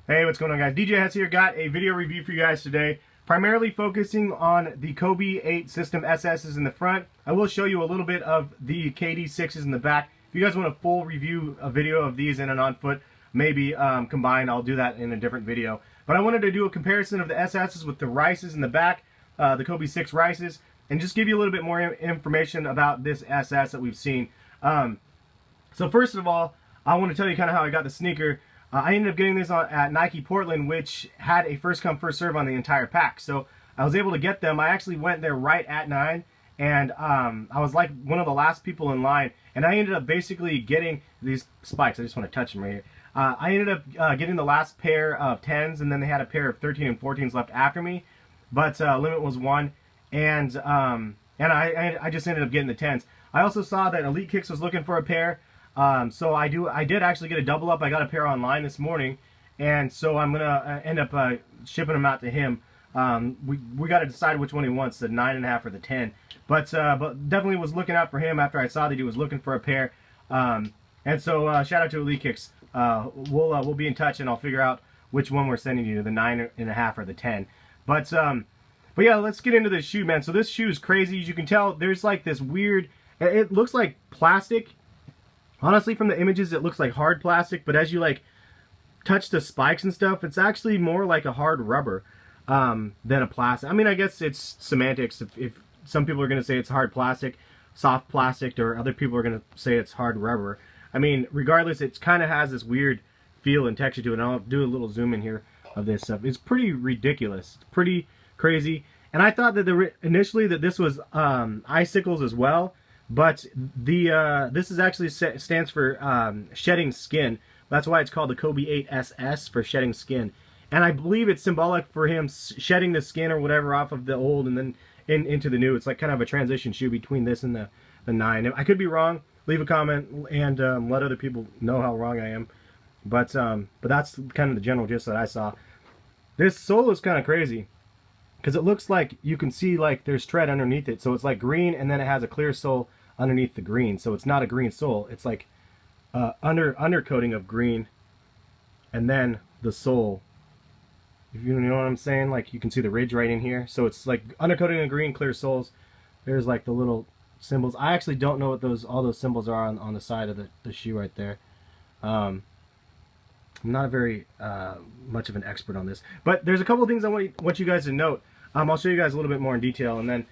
Hey, what's going on, guys? DJ Hess here. Got a video review for you guys today, primarily focusing on the Kobe 8 system SSs in the front. I will show you a little bit of the KD6s in the back. If you guys want a full review, a video of these in and on foot, maybe combined, I'll do that in a different video. But I wanted to do a comparison of the SSs with the Rices in the back, the Kobe 6 Rices, and just give you a little bit more information about this SS that we've seen. So first of all, I want to tell you kind of how I got the sneaker. I ended up getting this at Nike Portland, which had a first come first serve on the entire pack. So I was able to get them. I actually went there right at 9, and I was like one of the last people in line. And I ended up basically getting these spikes. I just want to touch them right here. I ended up getting the last pair of 10s, and then they had a pair of 13 and 14s left after me. But limit was 1, and I just ended up getting the 10s. I also saw that Elite Kicks was looking for a pair. So I did actually get a double up. I got a pair online this morning, and so I'm gonna end up shipping them out to him. We got to decide which one he wants, the 9.5 or the 10. But definitely was looking out for him after I saw that he was looking for a pair. And so shout out to Elite Kicks. We'll be in touch, and I'll figure out which one we're sending you, the 9.5 or the 10. But yeah, let's get into this shoe, man. So this shoe is crazy. As you can tell, there's like this weird. It looks like plastic. Honestly, from the images, it looks like hard plastic, but as you like touch the spikes and stuff, it's actually more like a hard rubber than a plastic. I mean, I guess it's semantics. If some people are going to say it's hard plastic, soft plastic, or other people are going to say it's hard rubber. I mean, regardless, it kind of has this weird feel and texture to it. And I'll do a little zoom in here of this stuff. It's pretty ridiculous. It's pretty crazy. And I thought that initially that this was icicles as well. But this is actually stands for shedding skin. That's why it's called the Kobe 8 SS, for shedding skin. And I believe it's symbolic for him shedding the skin or whatever off of the old and then into the new. It's like kind of a transition shoe between this and the 9. I could be wrong. Leave a comment and let other people know how wrong I am. But that's kind of the general gist that I saw. This sole is kind of crazy, because it looks like you can see like there's tread underneath it. So it's like green, and then it has a clear sole underneath the green. So it's not a green sole. It's like undercoating of green, and then the sole. If you know what I'm saying, like you can see the ridge right in here. So it's like undercoating of green, clear soles. There's like the little symbols. I actually don't know what all those symbols are on the side of the shoe right there. I'm not very much of an expert on this, but there's a couple of things I want you guys to note. I'll show you guys a little bit more in detail, and then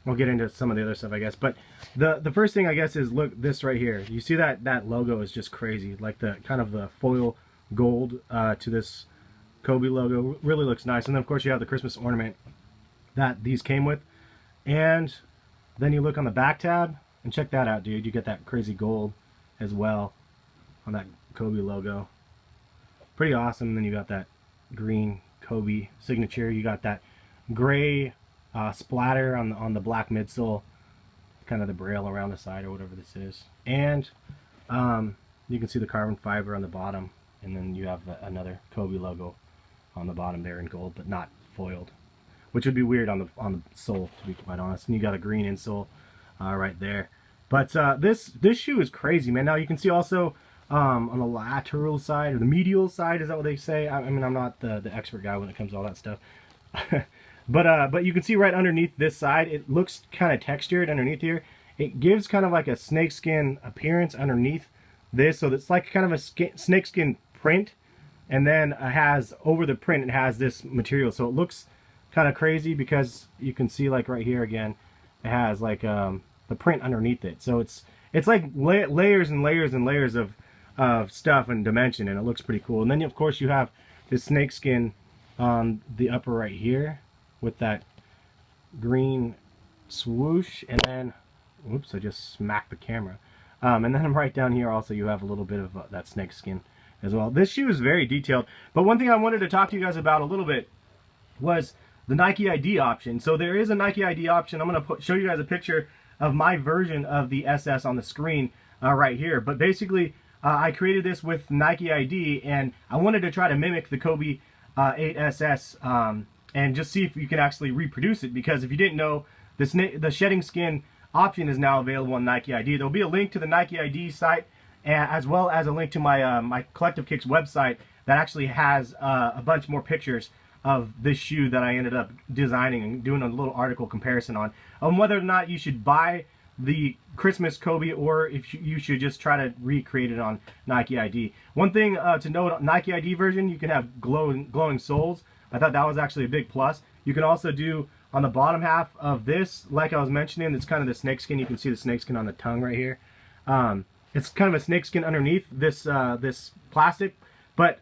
we'll get into some of the other stuff, I guess. But the first thing, I guess, is look this right here. You see that logo is just crazy, like the kind of the foil gold to this Kobe logo. Really looks nice. And then of course you have the Christmas ornament that these came with, and then you look on the back tab and check that out, dude. You get that crazy gold as well on that Kobe logo. Pretty awesome. And then you got that green Kobe signature. You got that gray splatter on the black midsole, kind of the braille around the side or whatever this is. And you can see the carbon fiber on the bottom, and then you have another Kobe logo on the bottom there in gold, but not foiled, which would be weird on the sole, to be quite honest. And you got a green insole right there. But this shoe is crazy, man. Now you can see also on the lateral side, or the medial side, is that what they say? I mean, I'm not the expert guy when it comes to all that stuff. but you can see right underneath this side, it looks kind of textured underneath here. It gives kind of like a snakeskin appearance underneath this, so it's like kind of a snakeskin print, and then it has, over the print, it has this material. So it looks kind of crazy because you can see, like right here again, it has like the print underneath it. So it's like layers and layers and layers of stuff and dimension, and it looks pretty cool. And then of course you have this snakeskin on the upper right here with that green swoosh, and then whoops, I just smacked the camera. And then right down here also you have a little bit of that snakeskin as well. This shoe is very detailed, but one thing I wanted to talk to you guys about a little bit was the Nike ID option. So there is a Nike ID option. I'm going to show you guys a picture of my version of the SS on the screen right here. But basically I created this with Nike ID, and I wanted to try to mimic the Kobe 8 SS and just see if you can actually reproduce it, because if you didn't know, the shedding skin option is now available on Nike ID. There'll be a link to the Nike ID site as well as a link to my my Collective Kicks website that actually has a bunch more pictures of this shoe that I ended up designing and doing a little article comparison on whether or not you should buy the Christmas Kobe or if you should just try to recreate it on Nike ID. One thing to note, on Nike ID version, you can have glowing soles. I thought that was actually a big plus. You can also do on the bottom half of this, like I was mentioning, it's kind of the snakeskin. You can see the snakeskin on the tongue right here. It's kind of a snakeskin underneath this this plastic, but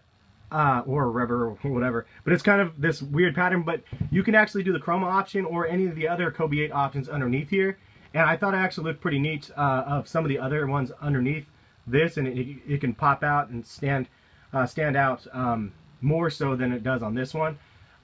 or rubber or whatever, but it's kind of this weird pattern. But you can actually do the chroma option or any of the other Kobe 8 options underneath here, and I thought it actually looked pretty neat of some of the other ones underneath this, and it can pop out and stand out more so than it does on this one.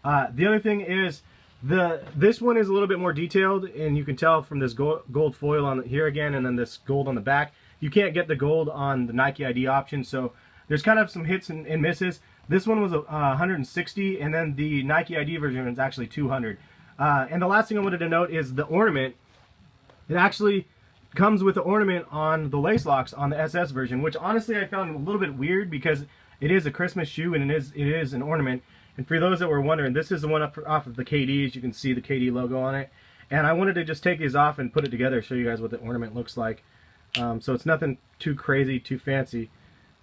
The other thing is this one is a little bit more detailed, and you can tell from this gold foil on here again, and then this gold on the back. You can't get the gold on the Nike ID option, so there's kind of some hits and misses. This one was 160, and then the Nike ID version is actually 200. And the last thing I wanted to note is the ornament. It actually comes with the ornament on the lace locks on the SS version, which honestly I found a little bit weird because it is a Christmas shoe and it is an ornament. And for those that were wondering, this is the one off of the KD. As you can see the KD logo on it. And I wanted to just take these off and put it together, show you guys what the ornament looks like. So it's nothing too crazy, too fancy.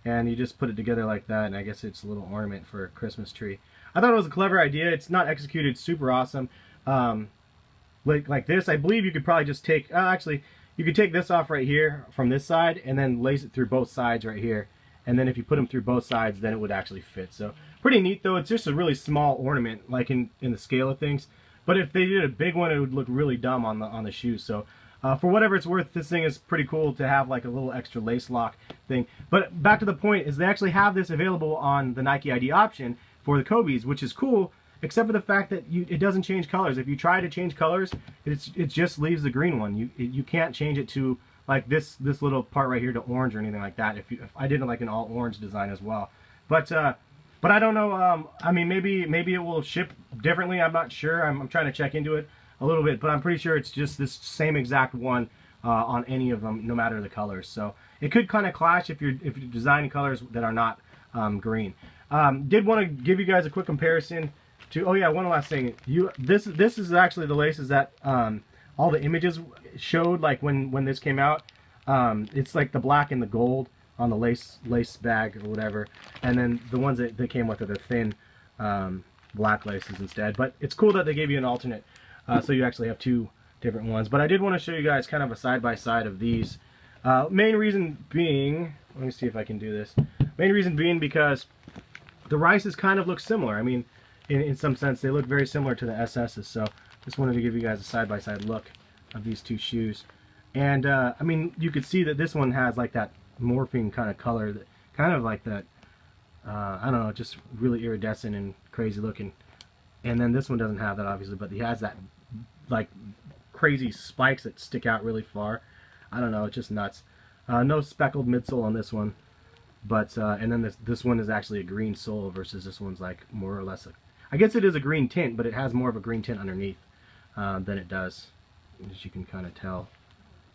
And you just put it together like that, and I guess it's a little ornament for a Christmas tree. I thought it was a clever idea. It's not executed super awesome. Like this, I believe you could probably just take, actually, you could take this off right here from this side and then lace it through both sides right here. And then if you put them through both sides, then it would actually fit. So pretty neat though. It's just a really small ornament, like in the scale of things. But if they did a big one, it would look really dumb on the shoe. So for whatever it's worth, this thing is pretty cool to have like a little extra lace lock thing. But back to the point is they actually have this available on the Nike ID option for the Kobe's, which is cool, except for the fact that it doesn't change colors. If you try to change colors, it just leaves the green one. You can't change it to like this little part right here to orange or anything like that. If I did like an all orange design as well, but I don't know. I mean, maybe it will ship differently. I'm not sure. I'm trying to check into it a little bit, but I'm pretty sure it's just this same exact one on any of them, no matter the colors. So it could kind of clash if you're designing colors that are not green. Did want to give you guys a quick comparison to. Oh yeah, one last thing. This is actually the laces that all the images showed like when this came out. It's like the black and the gold on the lace bag or whatever, and then the ones that they came with are the thin black laces instead. But it's cool that they gave you an alternate. So you actually have two different ones. But I did want to show you guys kind of a side-by-side of these. Main reason being, let me see if I can do this. Main reason being because the Rices kind of look similar. I mean, in some sense, they look very similar to the SS's. So just wanted to give you guys a side-by-side look of these two shoes. And, I mean, you could see that this one has like that morphine kind of color, that kind of like that, I don't know, just really iridescent and crazy looking. And then this one doesn't have that, obviously, but he has that like crazy spikes that stick out really far. I don't know, it's just nuts. No speckled midsole on this one, but and then this one is actually a green sole versus this one's like more or less I guess it is a green tint, but it has more of a green tint underneath than it does, as you can kind of tell,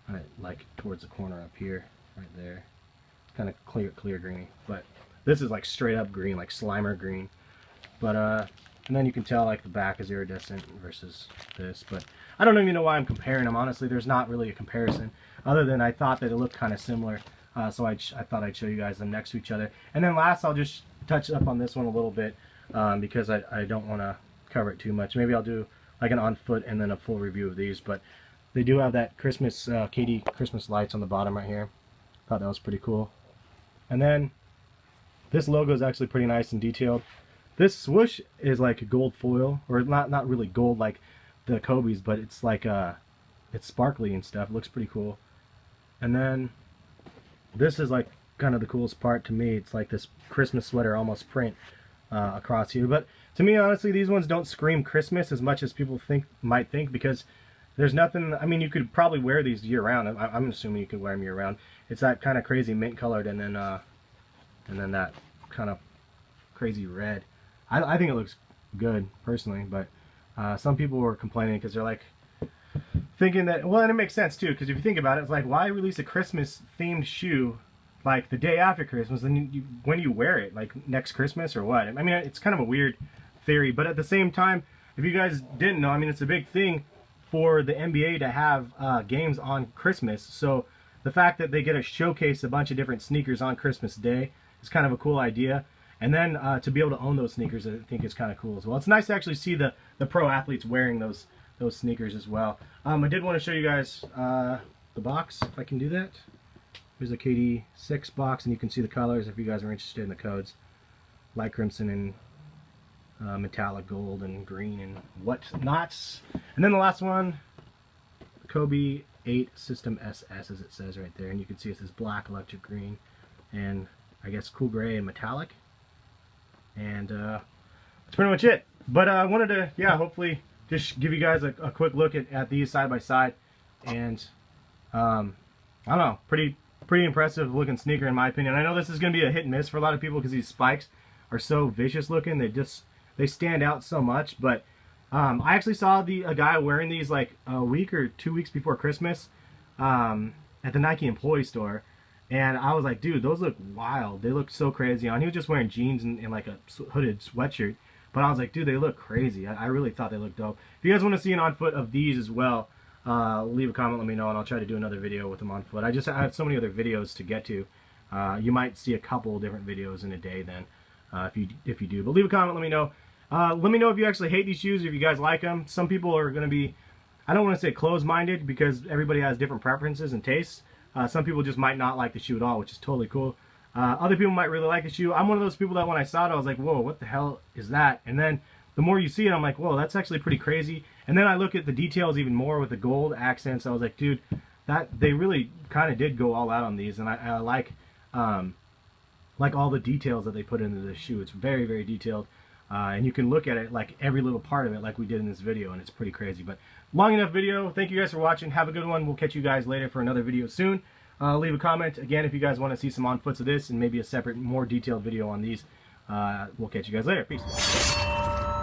right, like towards the corner up here, right there. It's kind of clear greeny, but this is like straight up green, like Slimer green. But and then you can tell like the back is iridescent versus this. But I don't even know why I'm comparing them. Honestly, there's not really a comparison other than I thought that it looked kind of similar. So I thought I'd show you guys them next to each other. And then last, I'll just touch up on this one a little bit because I don't want to cover it too much. Maybe I'll do like an on foot and then a full review of these. But they do have that Christmas KD Christmas lights on the bottom right here. Thought that was pretty cool. And then this logo is actually pretty nice and detailed. This swoosh is like gold foil, or not really gold like the Kobe's, but it's like it's sparkly and stuff. It looks pretty cool. And then this is like kind of the coolest part to me. It's like this Christmas sweater almost print across here. But to me, honestly, these ones don't scream Christmas as much as people might think, because there's nothing. I mean, you could probably wear these year round. I'm assuming you could wear them year round. It's that kind of crazy mint colored, and then that kind of crazy red. I think it looks good personally, but some people were complaining because they're like thinking that, well, and it makes sense too, because if you think about it, it's like, why release a Christmas themed shoe like the day after Christmas, then when you wear it, like next Christmas or what? I mean, it's kind of a weird theory, but at the same time, if you guys didn't know, I mean, it's a big thing for the NBA to have games on Christmas. So the fact that they get to showcase a bunch of different sneakers on Christmas Day is kind of a cool idea. And then to be able to own those sneakers, I think is kind of cool as well. It's nice to actually see the pro athletes wearing those sneakers as well. I did want to show you guys the box, if I can do that. Here's a KD6 box, and you can see the colors if you guys are interested in the codes. Light crimson and metallic gold and green and whatnots. And then the last one, the Kobe 8 System SS, as it says right there. And you can see it says black, electric green, and I guess cool gray and metallic. And that's pretty much it. But I wanted to, yeah, hopefully just give you guys a quick look at these side by side. And I don't know, pretty impressive looking sneaker in my opinion. I know this is going to be a hit and miss for a lot of people because these spikes are so vicious looking. They stand out so much. But I actually saw a guy wearing these like a week or 2 weeks before Christmas at the Nike employee store, and I was like, dude, those look wild. They look so crazy on. He was just wearing jeans and like a hooded sweatshirt, but I was like, dude, they look crazy. I really thought they looked dope. If you guys want to see an on foot of these as well, leave a comment, let me know, and I'll try to do another video with them on foot. I have so many other videos to get to. You might see a couple different videos in a day then, if you do. But leave a comment, let me know. Let me know if you actually hate these shoes, if you guys like them. Some people are going to be, I don't want to say closed-minded, because everybody has different preferences and tastes. Some people just might not like the shoe at all, which is totally cool. Other people might really like the shoe. I'm one of those people that when I saw it, I was like, whoa, what the hell is that? And then the more you see it, I'm like, whoa, that's actually pretty crazy. And then I look at the details even more with the gold accents. I was like, dude, they really kind of did go all out on these, and I like all the details that they put into the shoe. It's very, very detailed, and you can look at it like every little part of it, like we did in this video, and it's pretty crazy. But long enough video. Thank you guys for watching. Have a good one. We'll catch you guys later for another video soon. Leave a comment again if you guys want to see some on foots of this and maybe a separate, more detailed video on these. We'll catch you guys later. Peace.